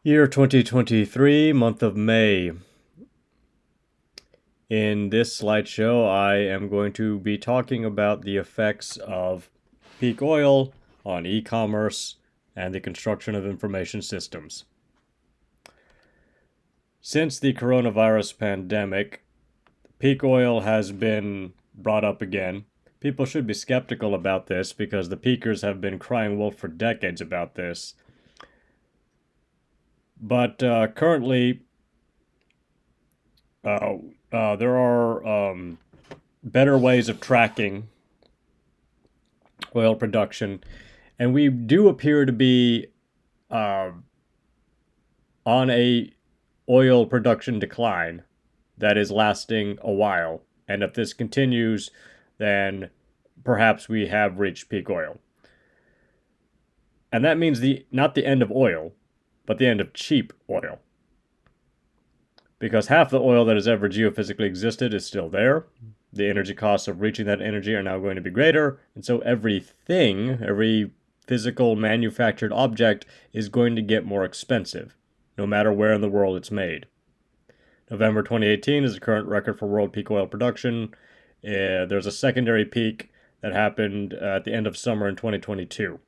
Year 2023, month of May. In this slideshow, I am going to be talking about the effects of peak oil on e-commerce and the construction of information systems. Since the coronavirus pandemic, peak oil has been brought up again. People should be skeptical about this because the peakers have been crying wolf for decades about this. But currently, there are better ways of tracking oil production, and we do appear to be uh, on a oil production decline that is lasting a while. And if this continues, then perhaps we have reached peak oil. And that means not the end of oil, but the end of cheap oil. Because half the oil that has ever geophysically existed is still there. The energy costs of reaching that energy are now going to be greater, and so every physical manufactured object is going to get more expensive, no matter where in the world it's made. November 2018 is the current record for world peak oil production. There's a secondary peak that happened at the end of summer in 2022.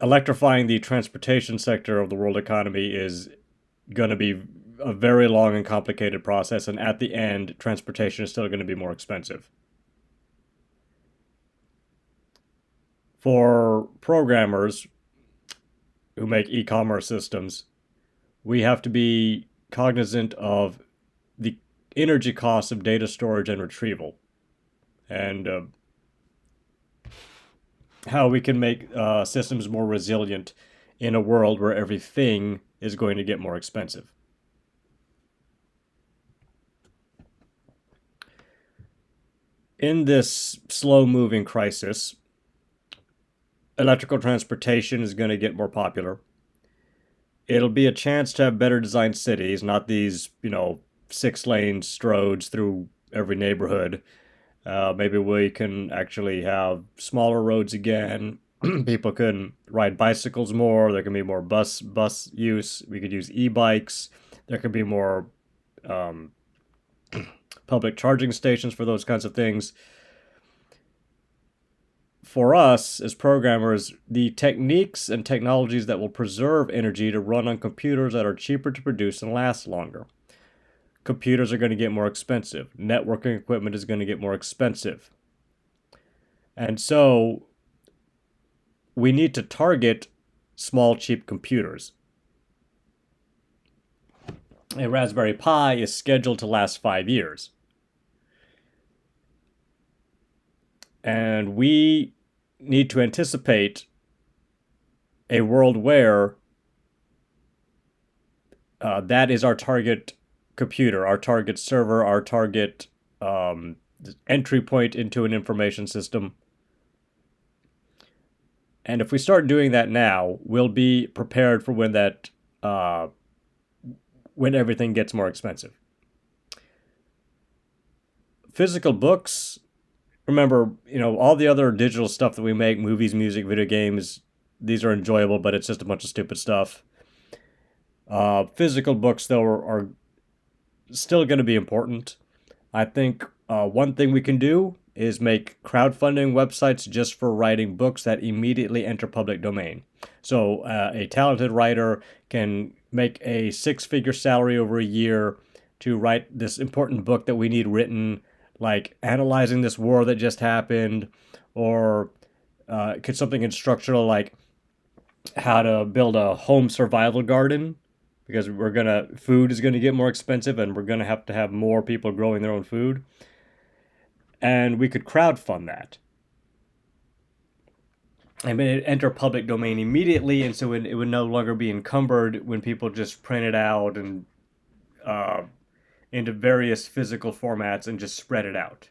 Electrifying the transportation sector of the world economy is going to be a very long and complicated process, and at the end, transportation is still going to be more expensive. For programmers who make e-commerce systems, we have to be cognizant of the energy costs of data storage and retrieval, and how we can make systems more resilient in a world where everything is going to get more expensive. In this slow-moving crisis, electrical transportation is going to get more popular. It'll be a chance to have better designed cities, not these, 6-lane stroads through every neighborhood. Maybe we can actually have smaller roads again. People can ride bicycles more. There can be more bus use. We could use e-bikes. There could be more public charging stations for those kinds of things. For us as programmers, the techniques and technologies that will preserve energy to run on computers that are cheaper to produce and last longer. Computers are going to get more expensive. Networking equipment is going to get more expensive. And so we need to target small, cheap computers. A Raspberry Pi is scheduled to last 5 years. And we need to anticipate a world where that is our target computer, our target server, our target entry point into an information system. And if we start doing that now, we'll be prepared for when everything gets more expensive. Physical books, remember, all the other digital stuff that we make, movies, music, video games, these are enjoyable, but it's just a bunch of stupid stuff. Physical books, though, are still going to be important. I think one thing we can do is make crowdfunding websites just for writing books that immediately enter public domain. So a talented writer can make a 6-figure salary over a year to write this important book that we need written, like analyzing this war that just happened, or could something instructional like how to build a home survival garden, because food is gonna get more expensive and we're gonna have to have more people growing their own food. And we could crowdfund that. I mean, it enter public domain immediately, and so it would no longer be encumbered when people just print it out and into various physical formats and just spread it out.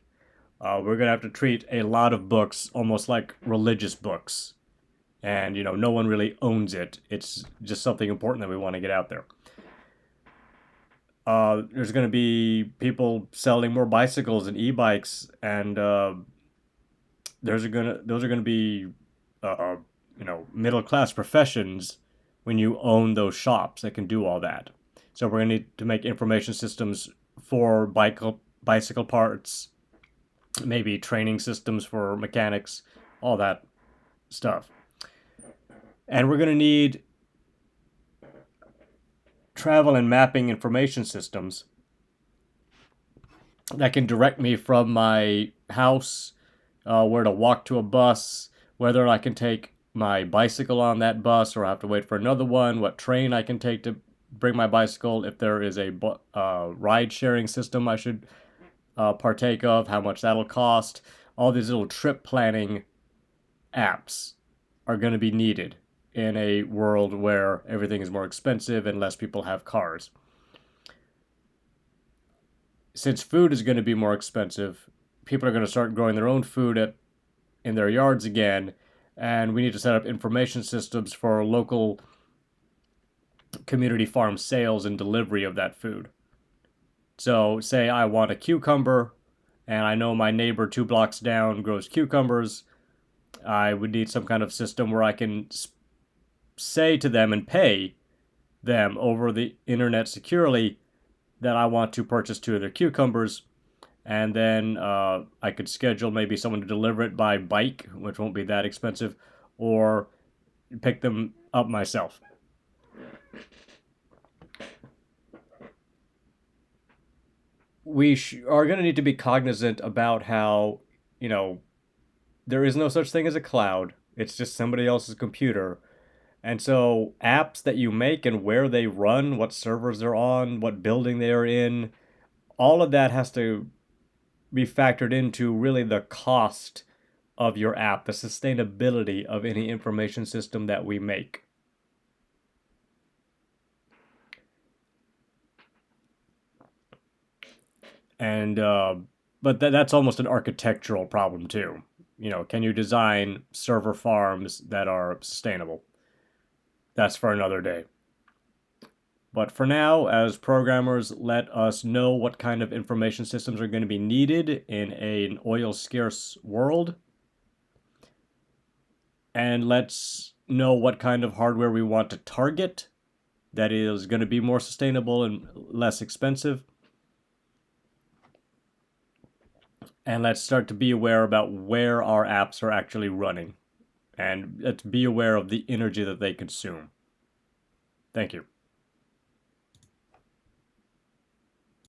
We're gonna have to treat a lot of books almost like religious books, and no one really owns it. It's just something important that we want to get out there. There's going to be people selling more bicycles and e-bikes, and those are going to be middle class professions when you own those shops that can do all that. So we're going to need to make information systems for bicycle parts, maybe training systems for mechanics, all that stuff. And we're going to need travel and mapping information systems that can direct me from my house, where to walk to a bus, whether I can take my bicycle on that bus or I have to wait for another one, what train I can take to bring my bicycle, if there is a ride sharing system I should partake of, how much that'll cost. All these little trip planning apps are going to be needed in a world where everything is more expensive and less people have cars. Since food is going to be more expensive, people are going to start growing their own food in their yards again, and we need to set up information systems for local community farm sales and delivery of that food. So, say I want a cucumber, and I know my neighbor 2 blocks down grows cucumbers. I would need some kind of system where I can say to them and pay them over the internet securely that I want to purchase 2 of their cucumbers, and then I could schedule maybe someone to deliver it by bike, which won't be that expensive, or pick them up myself. We are going to need to be cognizant about how, you know, there is no such thing as a cloud. It's just somebody else's computer. And so apps that you make and where they run, what servers they're on, what building they're in, all of that has to be factored into really the cost of your app, the sustainability of any information system that we make. And but that's almost an architectural problem too. Can you design server farms that are sustainable? That's for another day. But for now, as programmers, let us know what kind of information systems are going to be needed in an oil scarce world. And let's know what kind of hardware we want to target that is going to be more sustainable and less expensive. And let's start to be aware about where our apps are actually running. And let's be aware of the energy that they consume. Thank you.